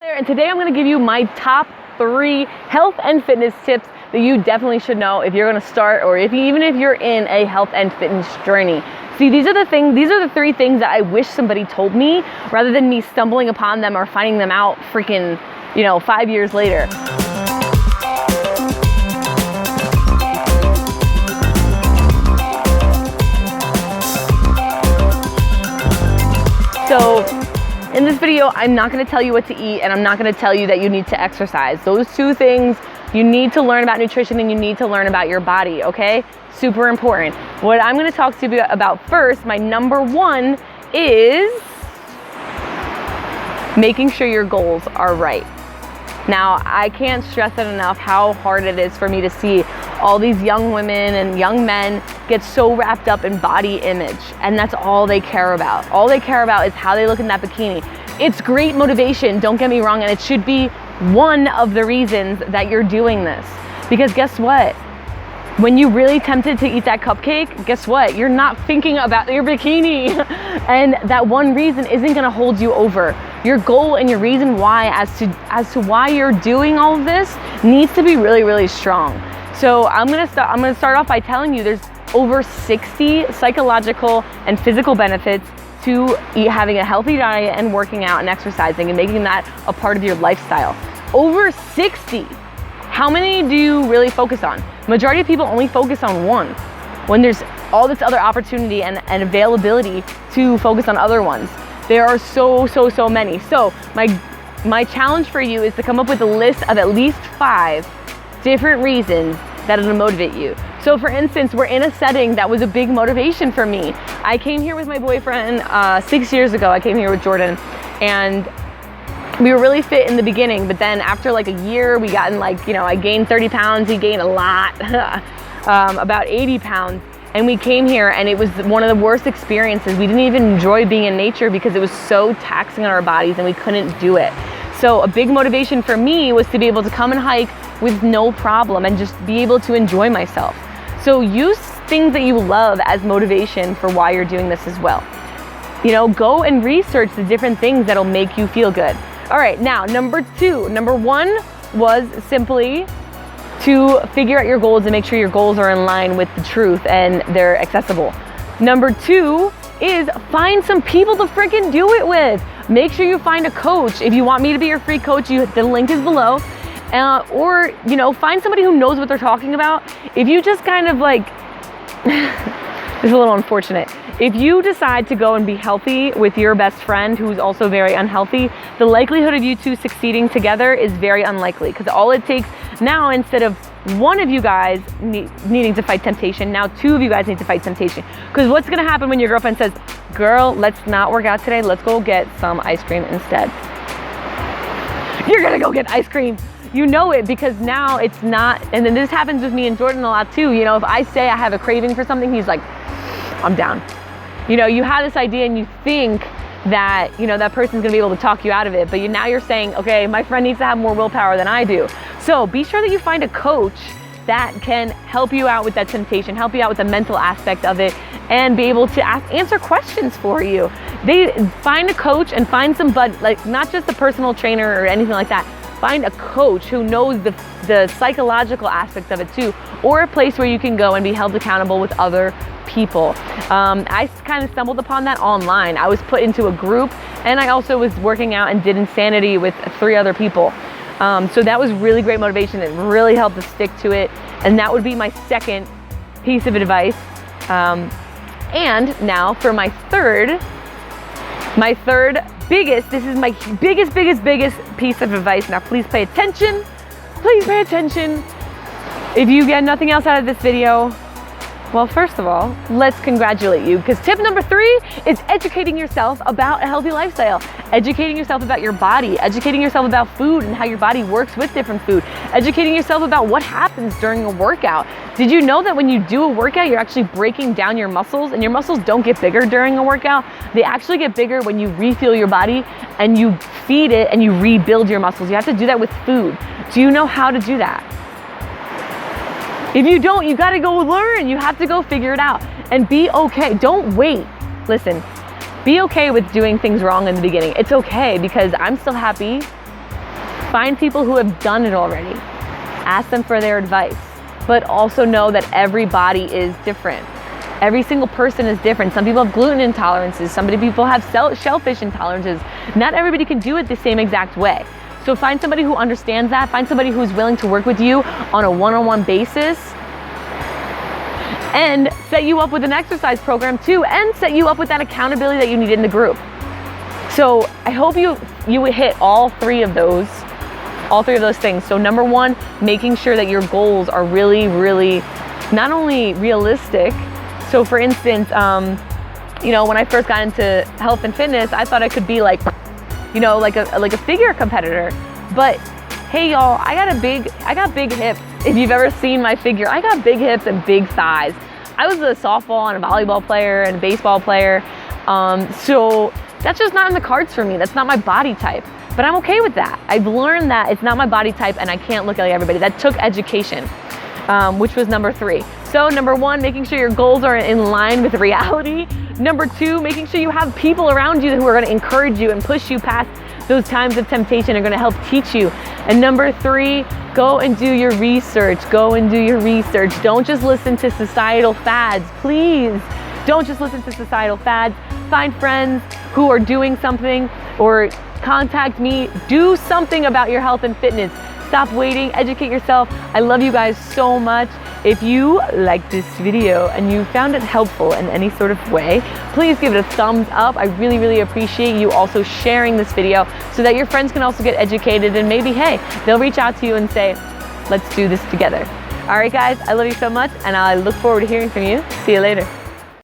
And today I'm going to give you my top 3 health and fitness tips that you definitely should know if you're going to start, or even if you're in a health and fitness journey. See, these are the 3 things that I wish somebody told me rather than me stumbling upon them or finding them out freaking, 5 years later. So in this video, I'm not going to tell you what to eat, and I'm not going to tell you that you need to exercise. Those 2 things, you need to learn about nutrition and you need to learn about your body, okay? Super important. What I'm going to talk to you about first, my number 1, is making sure your goals are right. Now, I can't stress it enough how hard it is for me to see all these young women and young men get so wrapped up in body image, and that's all they care about. All they care about is how they look in that bikini. It's great motivation, don't get me wrong, and it should be one of the reasons that you're doing this. Because guess what? When you're really tempted to eat that cupcake, guess what? You're not thinking about your bikini. And that one reason isn't gonna hold you over. Your goal and your reason why as to why you're doing all of this needs to be really, really strong. So I'm gonna start off by telling you there's over 60 psychological and physical benefits to having a healthy diet and working out and exercising and making that a part of your lifestyle. Over 60. How many do you really focus on? Majority of people only focus on one, when there's all this other opportunity and availability to focus on other ones. There are so many. So my challenge for you is to come up with a list of at least 5 different reasons that it'll motivate you. So for instance, we're in a setting that was a big motivation for me. I came here with my boyfriend 6 years ago. I came here with Jordan, and we were really fit in the beginning, but then after like a year, we got in I gained 30 pounds, he gained a lot, about 80 pounds. And we came here and it was one of the worst experiences. We didn't even enjoy being in nature because it was so taxing on our bodies and we couldn't do it. So a big motivation for me was to be able to come and hike with no problem and just be able to enjoy myself. So use things that you love as motivation for why you're doing this as well. Go and research the different things that'll make you feel good. All right, now number 2. Number 1 was simply to figure out your goals and make sure your goals are in line with the truth and they're accessible. Number 2 is find some people to freaking do it with. Make sure you find a coach. If you want me to be your free coach, the link is below. Or find somebody who knows what they're talking about. If you just kind of it's a little unfortunate. If you decide to go and be healthy with your best friend who's also very unhealthy, the likelihood of you 2 succeeding together is very unlikely, because all it takes now, instead of one of you guys needing to fight temptation, now 2 of you guys need to fight temptation. Because what's gonna happen when your girlfriend says, girl, let's not work out today, let's go get some ice cream instead? You're gonna go get ice cream. You know it, because now it's not, and then this happens with me and Jordan a lot too. If I say I have a craving for something, he's like, I'm down. You have this idea and you think that, that person's gonna be able to talk you out of it, but now you're saying, okay, my friend needs to have more willpower than I do. So be sure that you find a coach that can help you out with that temptation, help you out with the mental aspect of it, and be able to answer questions for you. Find a coach and find not just a personal trainer or anything like that. Find a coach who knows the psychological aspect of it too, or a place where you can go and be held accountable with other people. I kind of stumbled upon that online. I was put into a group, and I also was working out and did Insanity with 3 other people. So that was really great motivation. It really helped to stick to it. And that would be my second piece of advice. And now for my third biggest, this is my biggest piece of advice. Now please pay attention. Please pay attention. If you get nothing else out of this video, well, first of all, let's congratulate you, because tip number 3 is educating yourself about a healthy lifestyle, educating yourself about your body, educating yourself about food and how your body works with different food, educating yourself about what happens during a workout. Did you know that when you do a workout, you're actually breaking down your muscles, and your muscles don't get bigger during a workout? They actually get bigger when you refuel your body and you feed it and you rebuild your muscles. You have to do that with food. Do you know how to do that? If you don't, you gotta go learn. You have to go figure it out and be okay. Don't wait. Listen, be okay with doing things wrong in the beginning. It's okay, because I'm still happy Find people who have done it already. Ask them for their advice, but also know that every body is different. Every single person is different. Some people have gluten intolerances. Some people have shellfish intolerances. Not everybody can do it the same exact way. So find somebody who understands that. Find somebody who's willing to work with you on a one-on-one basis, and set you up with an exercise program too, and set you up with that accountability that you need in the group. So I hope you hit all three of those things. So number one, making sure that your goals are really, really not only realistic. So for instance, when I first got into health and fitness, I thought I could be like a figure competitor. But hey y'all, I got big hips. If you've ever seen my figure, I got big hips and big thighs. I was a softball and a volleyball player and a baseball player. So that's just not in the cards for me. That's not my body type. But I'm okay with that. I've learned that it's not my body type and I can't look like everybody. That took education, which was number 3. So number 1, making sure your goals are in line with reality. Number 2, making sure you have people around you who are gonna encourage you and push you past those times of temptation, are gonna help teach you. And number 3, go and do your research. Go and do your research. Don't just listen to societal fads. Please, don't just listen to societal fads. Find friends who are doing something, or contact me. Do something about your health and fitness. Stop waiting, educate yourself. I love you guys so much. If you liked this video and you found it helpful in any sort of way, please give it a thumbs up. I really, really appreciate you also sharing this video so that your friends can also get educated, and maybe, hey, they'll reach out to you and say, let's do this together. All right, guys, I love you so much, and I look forward to hearing from you. See you later.